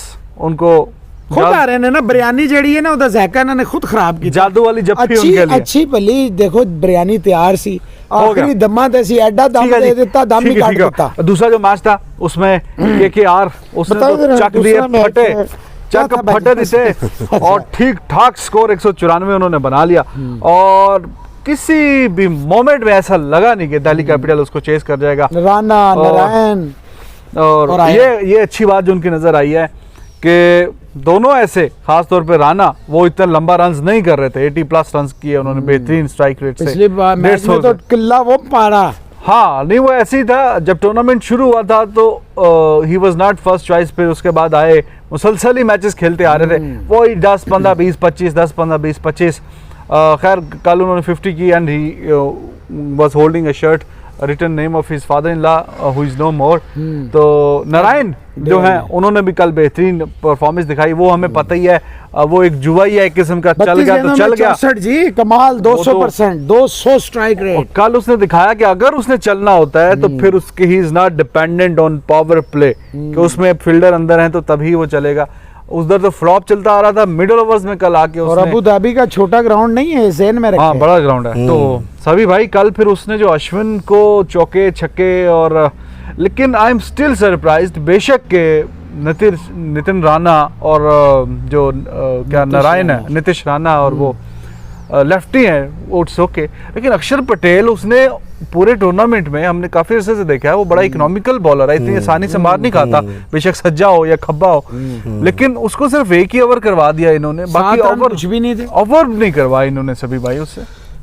उनको खुद आ रहे हैं ना, बिरयानी जड़ी है ना, उधर ज़ायका इन्होंने खुद खराब की। जादू वाली जप्फी अच्छी उनके लिए। अच्छी भली देखो, बिरयानी तैयार सी, गया। आखिरी दमा तैसी एडा दम ठीक है दे जी, देता, दम ही ठीक है, काट ठीक है। देता। दूसरा जो मैच था उसमें KKR उसने बताओ तो जरा, चक दिए दूसरा मैच फटे, है। चक क्या था फटे भाई? दिए, और ठीक ठाक स्कोर 194 उन्होंने बना लिया, और किसी भी मोमेंट में ऐसा लगा नहीं कि दिल्ली कैपिटल उसको चेस कर जाएगा। राना नारायण और और आया। ये अच्छी बात जो उनकी नजर आई है कि दोनों ऐसे, खास तौर पे राना, वो इतना लंबा रन्स नहीं कर रहे थे, 80+ रन्स किए उन्होंने बेहतरीन स्ट्राइक रेट से। पिछले बार मैच में 150 तो से। किल्ला वो पारा। हाँ नहीं, वो ऐसे ही था, जब टूर्नामेंट शुरू हुआ था तो he was not first choice, फिर उसके बाद आए, मुसलसल ही मैचेस खेलते आ रहे थे, वही 10-15-20-25 10-15-20-25। खैर कल उन्होंने 50 की, and he was holding a shirt written name of his father in law who is no more. तो नारायण जो हैं उन्होंने भी कल बेहतरीन परफॉर्मेंस दिखाई। वो हमें पता ही है, वो एक जुआ ही है एक किस्म का, चल गया तो चल गया। 64 जी, कमाल, 200%, 200 स्ट्राइक और रेट। कल उसने दिखाया कि अगर उसने चलना होता है तो फिर उसके he is not dependent on power play, कि उसमें फील्डर अंदर हैं तो तभी वो चलेगा। उधर तो फ्लॉप चलता आ रहा था मिडिल ओवर्स में कल आके और उसने, अबू धाबी का छोटा ग्राउंड नहीं है, ज़हन में हाँ रखें। बड़ा ग्राउंड है। तो सभी भाई कल फिर उसने जो अश्विन को चौके छक्के, और लेकिन आई एम स्टिल सरप्राइज्ड, बेशक के नितिन राणा और जो क्या नारायण है, नीतीश राणा, और वो लेफ्टी हैं, इट्स ओके, लेकिन अक्षर पटेल उसने पूरे टूर्नामेंट में हमने काफी अर्से से देखा है, वो बड़ा इकोनॉमिकल बॉलर है, इतनी आसानी से मार नहीं खाता, बेशक सज्जा हो या खब्बा हो, लेकिन उसको सिर्फ एक ही ओवर करवा दिया इन्होंने, बाकी 7 रन ओवर कुछ भी नहीं थे। ओवर नहीं करवाए इन्होंने सभी भाई उससे।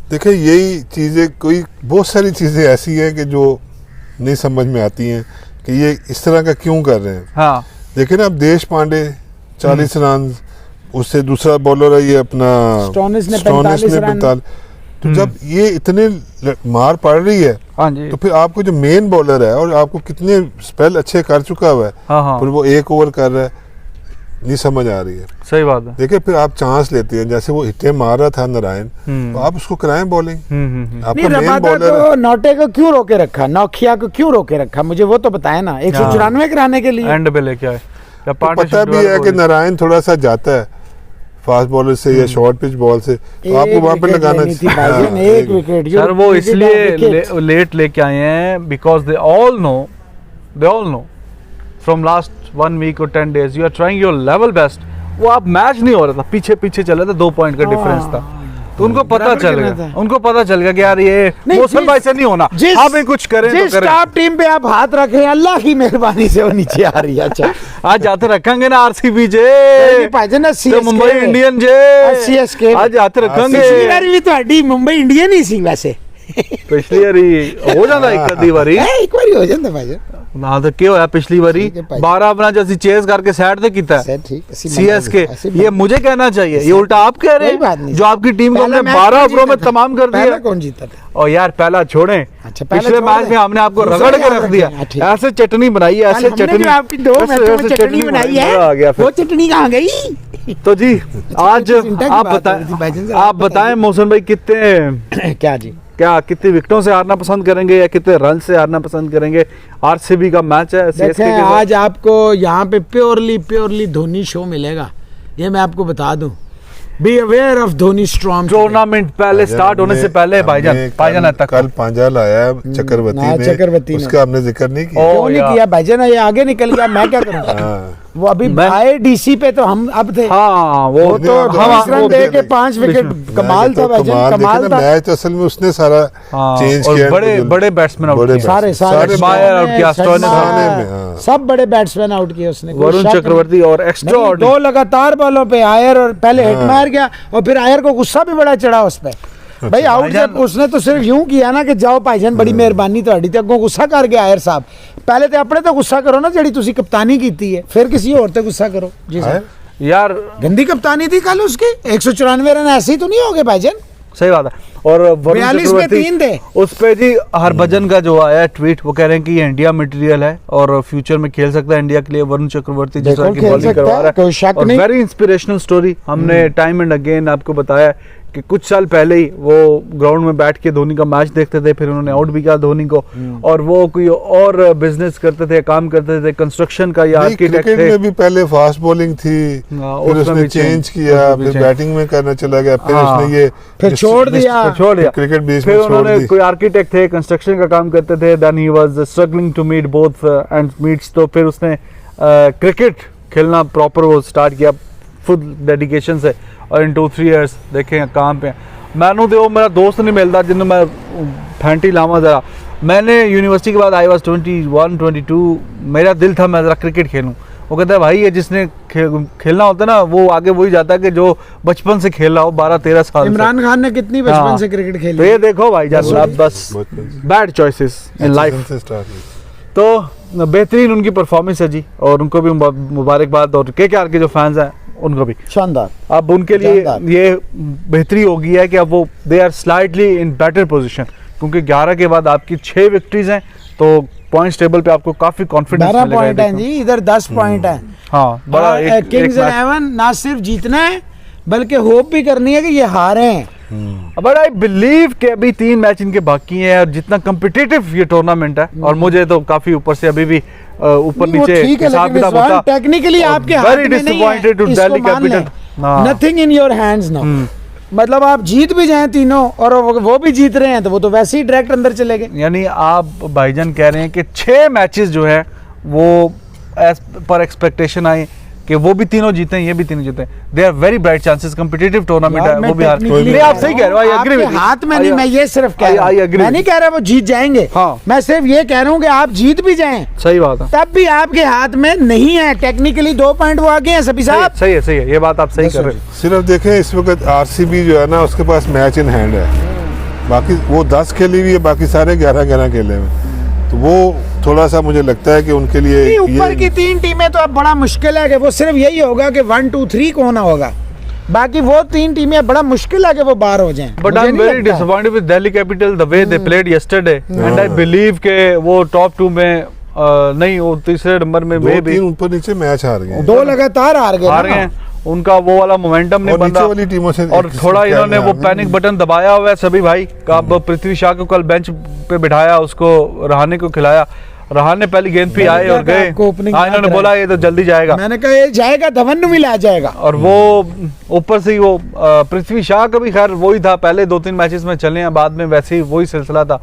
देखिए यही चीज़ें, कोई बहुत सारी चीज़ें ऐसी हैं कि जो नहीं समझ में आती हैं कि ये इस तरह का क्यों कर रहे हैं। हाँ देखिए ना, अब देश पांडे 40 रन, उससे दूसरा बॉलर है ये अपना स्टोनिस ने स्टोनिस 45 रन। 45। तो जब ये इतने मार पड़ रही है हाँ जी तो फिर आपको जो मेन बॉलर है और आपको कितने स्पेल अच्छे कर चुका हुआ है, हाँ फिर वो एक ओवर कर रहा है, नहीं समझ आ रही है। सही बात है। देखिए फिर आप चांस लेते हैं, जैसे वो हिट्टे मार रहा था नारायण, तो आप उसको कराएं बॉलिंग। नहीं, आपका मेन रबादा बॉलर है। को नोटे को क्यों रोके रखा, नौखिया को क्यों रोके रखा, मुझे वो तो बताया ना, 194 कराने के लिए। एंड पे लेके आए या तो पता भी है कि नारायण थोड़ा सा जाता है फास्ट बॉलर से या शॉर्ट पिच बॉल से, तो आपको वहां पे लगाना चाहिए। एक विकेट सर वो इसलिए लेट लेके आए हैं because they all know from last 1 week और 10 days you are trying your level best. वो आप मैच नहीं हो रहा था, पीछे चल रहा था, 2 पॉइंट का डिफरेंस था, तो उनको पता चल गया कि यार ये मौसम भाई से नहीं होना, आप कुछ करें तो करें। टॉप टीम पे आप हाथ रखें, अल्लाह की मेहरबानी से वो नीचे आ रही है। अच्छा आज जाते रखेंगे ना आरसीबी जे तो मुंबई इंडियन जे सीएसके आज जाते रखेंगे। पिछली बार भी ਤੁਹਾਡੀ मुंबई इंडियन ही सी वैसे, पिछली बारी हो जाता एक आधी बारी, एक बारी हो जाता भाई ना तो क्या होया पिछली बारी 12 अपना जैसी चेस करके साइड से कीता है सीएसके। ये मुझे कहना चाहिए, ये उल्टा आप कह रहे हैं जो आपकी टीम को हमने 12 ओवरों में तमाम कर दिया। कौन जीता था? और यार पहला छोड़ें, पिछले मैच में हमने आपको रगड़ के रख दिया, ऐसे चटनी बनाई है, ऐसे चटनी आपकी 2 मैचों में चटनी बनाई है, वो चटनी कहाँ गई? तो जी आज आप बताएं मौसम भाई कितने क्या कितनी विकेटों से हारना पसंद करेंगे या कितने रन से हारना पसंद करेंगे? आरसीबी का मैच है सीएसके के साथ। आज आपको यहाँ पे प्योरली धोनी शो मिलेगा, ये मैं आपको बता दूं। Be aware of Dhoni storm. Tournament पहले स्टार्ट होने से पहले भाईजान तक कल पांजा लाया चक्रवर्ती ने, उसका हमने जिक्र नहीं किया। क्यों नहीं किया भाईजान? ये आगे निकल गया, मैं क्या करूँगा? वो अभी आए डीसी पे तो हम अब थे। हाँ वो तो हम रन दे के 5 विकेट, कमाल था भाईजान, कमाल था। मैच असल में उसने सारा चेंज किया। बड़े बैट्समैन आउट किए, सारे मायर आउट किया, सब बड़े बैट्समैन आउट किए उसने। वरुण चक्रवर्ती और एक्स्ट्रा 2 लगातार बॉलों पे आयर, और पहले हिट मार गया और फिर आयर को गुस्सा भी बड़ा चढ़ा उस पे। भाई आउट जब उसने तो सिर्फ यूं किया ना कि जाओ भाईजान बड़ी मेहरबानी ਤੁਹਾਡੀ ਤੇ ਅੱਗੋਂ गुस्सा कर गया आयर साहब। पहले तो अपने तो गुस्सा करो ना, ਜਿਹੜੀ ਤੁਸੀਂ कप्तानी की है, फिर किसी और पे गुस्सा करो। जी सर यार गंदी कप्तानी थी कल उसकी, 194 रन ऐसे ही तो नहीं हो गए भाईजान। सही बात है। और 42 में 3 थे उस पे जी। हरभजन का जो आया ट्वीट, वो कह रहे हैं कि ये इंडिया मटेरियल है और फ्यूचर में खेल सकता है इंडिया के लिए। वरुण चक्रवर्ती जिस तरह की बॉलिंग करवा रहा है और वेरी इंस्पिरेशनल स्टोरी। हमने टाइम एंड अगेन आपको बताया कि कुछ साल पहले ही वो ग्राउंड में बैठ के धोनी का मैच देखते थे, फिर उन्होंने आउट भी किया धोनी को, और वो कोई और बिजनेस करते थे, काम करते थे, कंस्ट्रक्शन का या आर्किटेक्ट थे। में भी पहले फास्ट बॉलिंग थी, फिर उसने चेंज किया, फिर बैटिंग में करना चला गया, फिर उसने ये फिर छोड़ दिया क्रिकेट बीच में फिर उन्होंने कोई आर्किटेक्ट थे, कंस्ट्रक्शन का काम करते थे, then he was struggling to meet both end meets, तो फिर उसने क्रिकेट खेलना प्रॉपर वो स्टार्ट किया फुल डेडिकेशन से, और इन 2-3 years देखें कहाँ पे। मैनू तो मेरा दोस्त नहीं मिलता जिन्हें मैं फैंटी लावा ज़रा। मैंने यूनिवर्सिटी के बाद आई वाज 21-22, मेरा दिल था मैं ज़रा क्रिकेट खेलूँ। वो कहता है भाई ये जिसने खेलना होता है ना वो आगे वही जाता है कि जो बचपन से खेल रहा हो 12-13 साल। इमरान खान ने कितनी बचपन से क्रिकेट खेली। तो ये देखो भाई जान, बस बैड चॉइसेस इन लाइफ। तो बेहतरीन उनकी परफॉर्मेंस है जी, और उनको भी मुबारकबाद, और केकेआर के जो फैंस हैं उनको भी शानदार। अब उनके लिए ये बेहतरी होगी है कि अब वो they are slightly in better position, क्योंकि 11 के बाद आपकी 6 विक्ट्रीज हैं, तो पॉइंट्स टेबल पे आपको काफी कॉन्फिडेंस मिलेगा। 12 पॉइंट हैं जी, इधर 10 पॉइंट हैं। हाँ बड़ा किंग्स 11 ना सिर्फ जीतना है बल्कि होप भी करनी है कि ये हारे हैं। बट आई बिलीव कि अभी 3 मैच इनके बाकी हैं, और जितना कम्पिटिटिव ये टूर्नामेंट है, और मुझे तो काफी ऊपर से अभी भी ऊपर नीचे हिसाब किताब होता, टेक्निकली आपके हाथ में नहीं है, to Delhi capital, nothing in your hands now. मतलब आप जीत भी जाएं तीनों और वो भी जीत रहे हैं तो वो तो वैसे ही डायरेक्ट अंदर चले गए। यानी आप भाईजान कह रहे हैं कि 6 मैचेस जो है वो एज पर एक्सपेक्टेशन आए कि वो भी तीनों जीते, ये भी तीनों जीते। They are very bright chances, competitive tournament है, वो भी हार नहीं। आप सही कह रहे हो, आई एग्री विद यू। हाथ में नहीं, मैं ये सिर्फ कह रहा हूं, मैं नहीं कह रहा वो जीत जाएंगे, मैं सिर्फ ये कह रहा हूं कि आप जीत भी जाएं, सही बात है, तब भी आपके हाथ में नहीं है। टेक्निकली 2 पॉइंट वो आगे हैं सभी साहब। सही है, ये बात आप सही कर रहे हो। सिर्फ देखें इस वक्त आरसीबी जो है ना उसके पास मैच इन हैंड है, बाकी वो 10 खेली हुई है, बाकी सारे 11 खेले हुए, तो वो थोड़ा सा मुझे लगता है कि उनके लिए ऊपर की 3 टीमें तो अब बड़ा मुश्किल है कि वो सिर्फ यही होगा कि 1, 2, 3 कौन होगा। बाकी वो 3 टीमें बड़ा मुश्किल है कि वो बाहर हो जाएं। But मुझे I'm नहीं very लगता। disappointed with Delhi Capital the way they played yesterday, and I believe के वो टॉप 2 में नहीं, वो तीसरे नंबर में दो वे भी तीन ऊपर नीचे मैच हार गए 2 लगातार हार गए हार ना। गए हैं। उनका वो वाला मोमेंटम नहीं और बन नीचे रहा, वाली टीमों से और थोड़ा इन्होंने वो पैनिक बटन दबाया हुआ है सभी भाई का। अब पृथ्वी शा को कल बेंच पे बिठाया, उसको रहाने को खिलाया, रहाने पहली गेंद पे आए और गए। आपको opening हाँ, इन्होंने याद बोला ये तो जल्दी जाएगा, मैंने कहा ये जाएगा, धवन भी ला जाएगा। और वो ऊपर से ही वो पृथ्वी शाह का भी खैर वही था, पहले 2-3 मैचेस में चले हैं, बाद में वैसे ही वही सिलसिला था,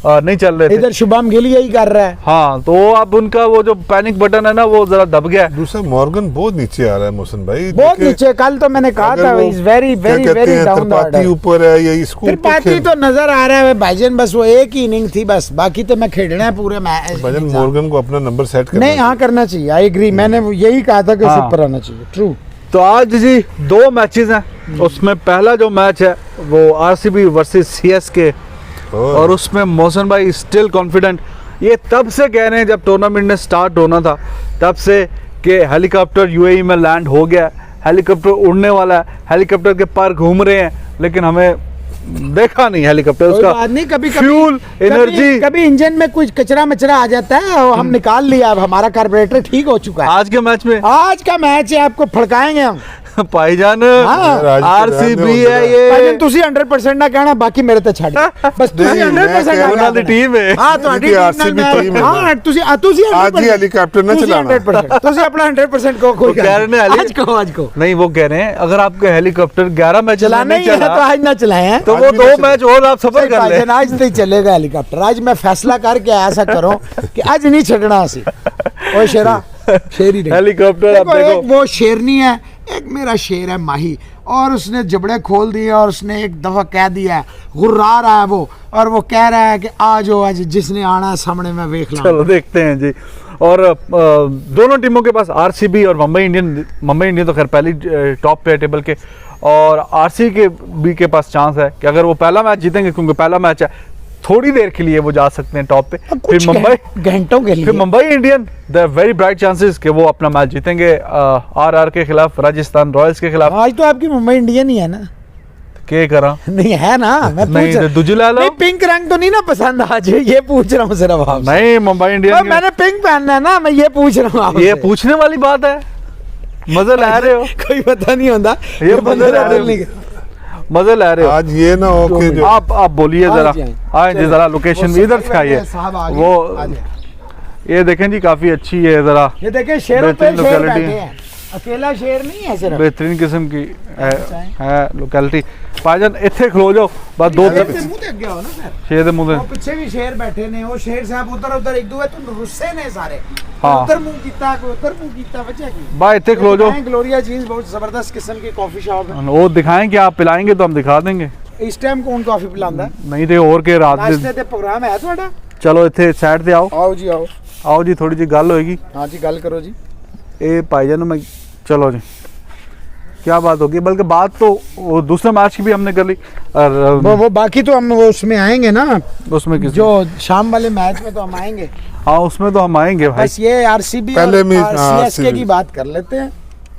नहीं चल रहे थे। इधर शुभम गिल यही कर रहा है। हाँ, तो अब उनका वो जो पैनिक बटन है ना वो जरा दब गया है। दूसरा मॉर्गन बहुत नीचे आ रहा है मोहसिन भाई, बहुत देखिए, नीचे, कल तो मैंने कहा अगर था वो इज वेरी क्या वेरी कहते वेरी हैं, डाउन द त्रिपाठी ऑर्डर। ऊपर है या इसको त्रिपाठी तो नजर आ रहा है भाईजान, बस वो एक ही इनिंग थी बस, बाकी तो मैं खेलना है पूरे मैच। भजन मॉर्गन को अपना नंबर सेट करना नहीं, हाँ करना चाहिए, आई एग्री, मैंने वो यही कहा था कि उसे हाँ। ऊपर आना चाहिए। ट्रू। तो आज जी 2 मैचेस हैं, उसमें पहला जो मैच है वो आरसीबी वर्सेस सीएसके, और उसमें मोहसिन भाई स्टिल कॉन्फिडेंट। ये तब से कह रहे हैं जब टूर्नामेंट ने स्टार्ट होना था, तब से कि हेलीकॉप्टर यूएई में लैंड हो गया, हेलीकॉप्टर उड़ने वाला है, हेलीकॉप्टर के पर घूम रहे हैं, लेकिन हमें देखा नहीं हेलीकॉप्टर, कोई उसका बात नहीं, कभी फ्यूल एनर्जी। कभी इंजन में कुछ कचरा मचरा आ जाता है और हम निकाल लिया, अब हमारा कार्बोरेटर ठीक हो चुका है। आज के मैच में आज का मैच है, आपको फड़काएंगे हम। भाईजान हाँ, आरसीबी है ये, भाईजान तुसी 100% ना कहना, बाकी मेरे ते छੱਡ बस तुसी नहीं, मैं 100% कह ना रहा दी टीम है। हाँ, ਤੁਹਾਡੀ क्योंकि टीम RCB ਨਾਲ टीम है हाँ, तुसी तुसी आज ही हेलीकॉप्टर ना चलाना। 100% तुसी अपना 100% को कोई वो कह रहे हैं आज को नहीं, वो कह रहे हैं अगर आपके हेलीकॉप्टर 11 मैच चलाना ही है तो आज ना चलाए हैं। तो वो आज भी 2 ना मैच और आप सफर कर ले। भाईजान आज नहीं चलेगा हेलीकॉप्टर, आज मैं फैसला करके ऐसा करूं कि आज नहीं छड़ना सी। ओ शेरा, शेरी नहीं। हेलीकॉप्टर आप देखो, एक देखो, वो शेरनी है, एक मेरा शेर है माही, और उसने जबड़े खोल दिए और उसने एक दफा कह दिया है, गुर्रा रहा है वो, और वो कह रहा है कि आज हो, आज जिसने आना है सामने मैं देख लूं। चलो देखते हैं जी। और दोनों टीमों के पास आरसीबी और मुंबई इंडियन तो खैर पहली टॉप पे है टेबल के, और आरसीबी के पास चांस है कि अगर वो पहला मैच जीतेंगे, क्योंकि पहला मैच है, थोड़ी देर के लिए वो जा सकते हैं टॉप पे, फिर मुंबई घंटों के लिए, फिर Mumbai Indian there very bright chances कि वो अपना मैच जीतेंगे आरआर के खिलाफ, राजस्थान रॉयल्स के खिलाफ। आज तो आपकी मुंबई इंडियन ही है ना? के करा नहीं है ना, मैं नहीं पूछ तो दूजी ला लो। नहीं, पिंक रंग तो नहीं ना पसंद आज, ये पूछ रहा हूँ सिर्फ आपसे। नहीं, मुंबई इंडियन मैंने पिंक पहनना है ना, मैं ये पूछ रहा हूँ आपसे। ये पूछने वाली बात है, मजे ला रहे हो, कोई पता नहीं होता, ये मजे ला रहे नहीं। हो, मजे ला रहे हो। आज ये ना हो कि जो आप बोलिए जरा, आए जी जरा, वो लोकेशन सफाई इधर से वाले आइए। साहब आ गए, वो आ जाए। ये देखें जी, काफी अच्छी है जरा, ये देखें शेरों पे बेहतरीन शेर locality बैठे है। हैं, अकेला शेर नहीं है सिर्फ। बेहतरीन किस्म की है लोकेलिटी। भाईजान इत्थे खलो जाओ, बस 2 शेर से मुंह देख गया हो ना सर, शेर दे मुंह वो पीछे भी शेर बैठे ने, वो शेर साहब उधर उधर एक दो है तो रुस्से ने सारे, हाँ। उधर मुंह कीता, कोई उधर मुंह कीता, वजह की भाई इत्थे खलो जाओ, ग्लोरिया जीन्स बहुत जबरदस्त किस्म की कॉफी शॉप है। वो दिखाएं कि आप पिलाएंगे तो हम दिखा देंगे, इस टाइम कौन कॉफी पिलांदा है? नहीं तो और के रात नाश्ते दे। ते प्रोग्राम है ਤੁਹਾਡਾ? चलो इत्थे साइड ते आओ, आओ जी आओ। आओ जी, थोड़ी जी गल होएगी। हाँ जी गल करो जी। ए भाईजान मैं, चलो जी क्या बात होगी, बल्कि बात तो वो दूसरे मैच की भी हमने कर ली, और वो बाकी तो हम वो उसमें आएंगे ना, उसमें किस जो शाम वाले मैच में तो हम आएंगे। हाँ उसमें तो हम आएंगे भाई। बस ये आरसीबी पहले और में, हाँ, सीएसके की RCB बात कर लेते हैं।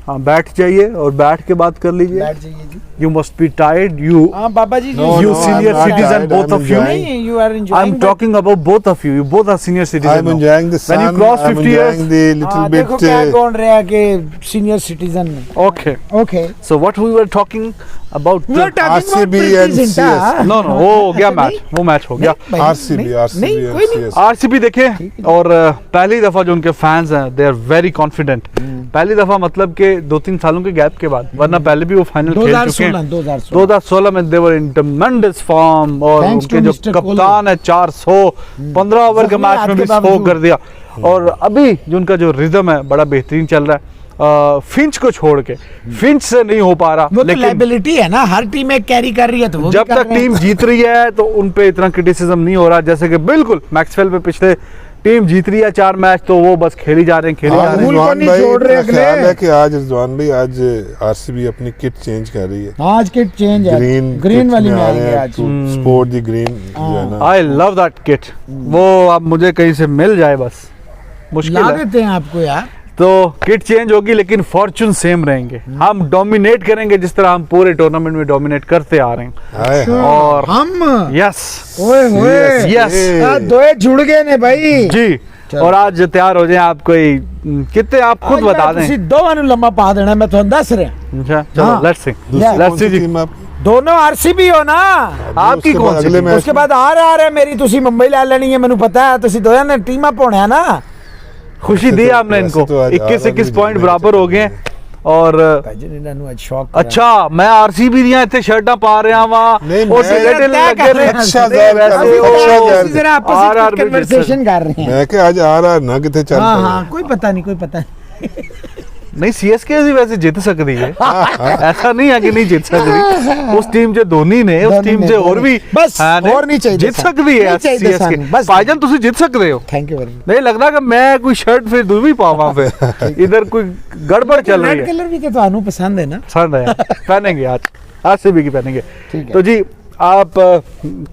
हाँ बैठ जाइए और बैठ के बात कर लीजिए। बैठ जाइए जी। You must be tired, you हाँ बाबा जी No, you no, senior I'm not citizen, tired, both I'm of you. enjoying- नहीं, you are I'm enjoying that. talking about both of you. You both are senior citizens. I'm now. enjoying the When you sun, cross I'm 50 years. enjoying the little हाँ, देखो bit क्या कौन रहा कि senior citizen में। Okay. Okay So what we were talking about? We are talking about RCB Priti and Zinta। CS। No, no, वो हो गया अच्छा, मैच, वो मैच हो गया। नहीं, RCB, नहीं, RCB नहीं, and कोई नहीं। CS। आरसीबी देखें, और पहली दफा जो उनके फैंस हैं दे आर वेरी कॉन्फिडेंट। पहली दफा मतलब के 2-3 सालों के गैप के बाद, वरना पहले भी वो फाइनल खेल चुके हैं। 2016 में दे वर इन ट्रेमेंडस फॉर्म, और Thanks उनके to जो Mr. कप्तान है 415 ओवर के जख्मी मैच हाथ में के भी 100 बावजूद। कर दिया। और अभी जो उनका जो रिदम है बड़ा बेहतरीन चल रहा है। फिंच को छोड़ के, फिंच से नहीं हो पा रहा, वो तो लेकिन लायबिलिटी है ना, हर टीम एक कैरी कर रही है तो वो जब भी कर तक रहे हैं। टीम जीत रही है तो उन पे इतना क्रिटिसिज्म नहीं हो रहा, जैसे कि बिल्कुल मैक्सवेल पे पिछले टीम जीत रही है 4 मैच तो वो बस खेली जा रहे हैं, खेली जा आज रहे हैं। को रिजवान नहीं भाई, छोड़ रहे मेरा अगले। ख्याल है कि आज रिजवान भाई, आज आरसीबी अपनी किट चेंज कर रही है। आज किट चेंज है, ग्रीन वाली में आएंगे आज। स्पोर्ट दी ग्रीन जो है ना। I love that kit. वो अब मुझे कहीं से मिल जाए बस, मुश्किल ला है। देते हैं आपको यार। तो किट चेंज होगी लेकिन फॉर्चून सेम रहेंगे। हम डोमिनेट करेंगे जिस तरह हम पूरे टूर्नामेंट में डोमिनेट करते आ रहे हैं। हाय हाय। और हम यस ओए होए यस दोए जुड़ गए ने भाई जी। और आज तैयार हो जाए आप कोई कितने आप खुद बता दें। ਤੁਸੀਂ ਦੋਵਾਂ ਨੂੰ ਲੰਮਾ ਪਾ ਦੇਣਾ ਮੈਂ ਤੁਹਾਨੂੰ ਦੱਸ ਰਿਹਾ। अच्छा चलो हाँ। लेट्स सी दूसरी लेट्स कौन सी सी जी। टीम आपकी? दोनों आरसीबी हो ना। आपकी उसके कौन बाद सी अगले टीम? मैच उसके बाद आ रहा है मेरी ਤੁਸੀਂ मुंबई ले लेनी है मैंने पता है ਤੁਸੀਂ ਦੋਹਾਂ ने टीमां पाਉਣਾ ना। खुशी वैसे दी तो- हमने वैसे इनको तो आज 21 भी पॉइंट जीतने बराबर हो गए और ਭਾਜੀ ਇਹਨਾਂ ਨੂੰ ਅੱਜ ਸ਼ੌਕ अच्छा मैं आरसीबी ਦੀਆਂ ਇੱਥੇ ਸ਼ਰਟਾਂ ਪਾ ਰਿਹਾ ਵਾਂ नहीं, ਉਹ मैं- ਟਿਕਟ ਲੱਗੇ ਨੇ अच्छा ज़ाहिर कर वैसे रहे हो, अच्छा वो- ज़ाहिर जरा आपस RRB में कन्वर्सेशन कर रहे हैं। मैं क्या आज आ रहा ना कितने चल हाँ पड़े। हाँ कोई पता नहीं कोई पता नहीं। नहीं सीएसके भी वैसे जीत सकती है ऐसा नहीं है कि नहीं जीत सकती। उस टीम से धोनी ने उस टीम से और भी बस है ने, और नहीं चाहिए जीत सानू, सकती है नहीं चाहिए सीएसके। सानू, बस भाईजान तुम जीत सकते हो। Thank you very much. नहीं लगता कि मैं कोई शर्ट फिर दूर भी पावा फिर इधर कोई गड़बड़ चल रही रेड है। कलर भी तो ਤੁਹਾਨੂੰ पसंद है ना। पसंद है पहनेंगे आज आरसीबी की पहनेंगे। ठीक है। तो जी आप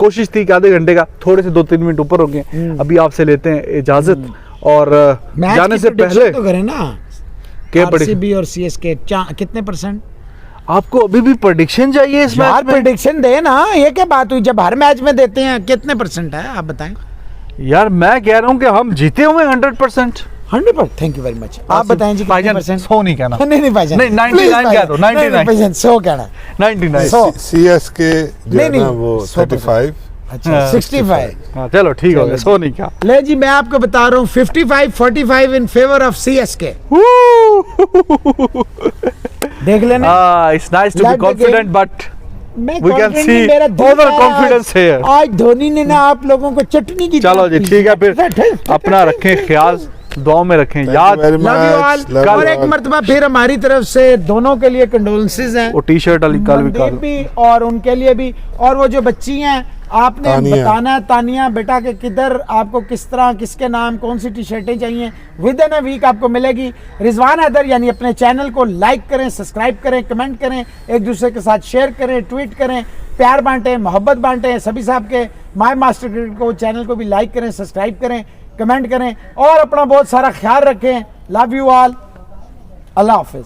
कोशिश थी कि आधे घंटे का थोड़े से 2-3 मिनट ऊपर हो गए। अभी आपसे लेते हैं इजाजत और मैच जाने की से prediction पहले तो करें ना। क्या prediction? आरसीबी और सीएसके कितने परसेंट? आपको अभी भी प्रेडिक्शन चाहिए इस यार मैच में? प्रेडिक्शन दे ना, ये क्या बात हुई जब हर मैच में देते हैं कितने परसेंट है आप बताएं। यार मैं कह रहा हूँ कि हम जीते हुए 100%। 100%। Thank you very much. आप बताएं जी कितने भाईजान परसेंट? 100 नहीं कहना। नहीं नहीं भाईजान नहीं, 99 कह दो, 99। 100 कहना है। 99। सौ। सीएसके जो नहीं, है नहीं, ना वो 100% 35। अच्छा हाँ, 65। हाँ चलो ठीक हो गया। 100 नहीं क्या। ले जी मैं आपको बता रहा हूँ 55-45 इन फेवर ऑफ सीएसके। देख लेना। It's nice to be Like the confident but मैं we can confident see नहीं, मेरा दिल over है confidence आज- here। आज धोनी ने ना आप लोगों को चटनी की चलो जी तरह ठीक है पीसा। फिर अपना रखें ख्याल दुआओं में रखें Thank याद। you very love you all. much, love और you एक all. मर्तबा फिर हमारी तरफ से दोनों के लिए कंडोलेंसेस हैं। वो टी शर्ट वाली कल भी मनदीप कर भी और उनके लिए भी। और वो जो बच्ची हैं आपने तानिया। बताना है तानिया बेटा के किधर आपको किस तरह किसके नाम कौन सी टी शर्टें चाहिए विद इन अ वीक आपको मिलेगी। रिजवान हैदर यानी अपने चैनल को लाइक करें, सब्सक्राइब करें, कमेंट करें, एक दूसरे के साथ शेयर करें, ट्वीट करें, प्यार बांटें, मोहब्बत बांटें। सभी साहब के माय मास्टर क्रिकेट को चैनल को भी लाइक करें, सब्सक्राइब करें, कमेंट करें और अपना बहुत सारा ख्याल रखें। Love you all. Allah Hafiz.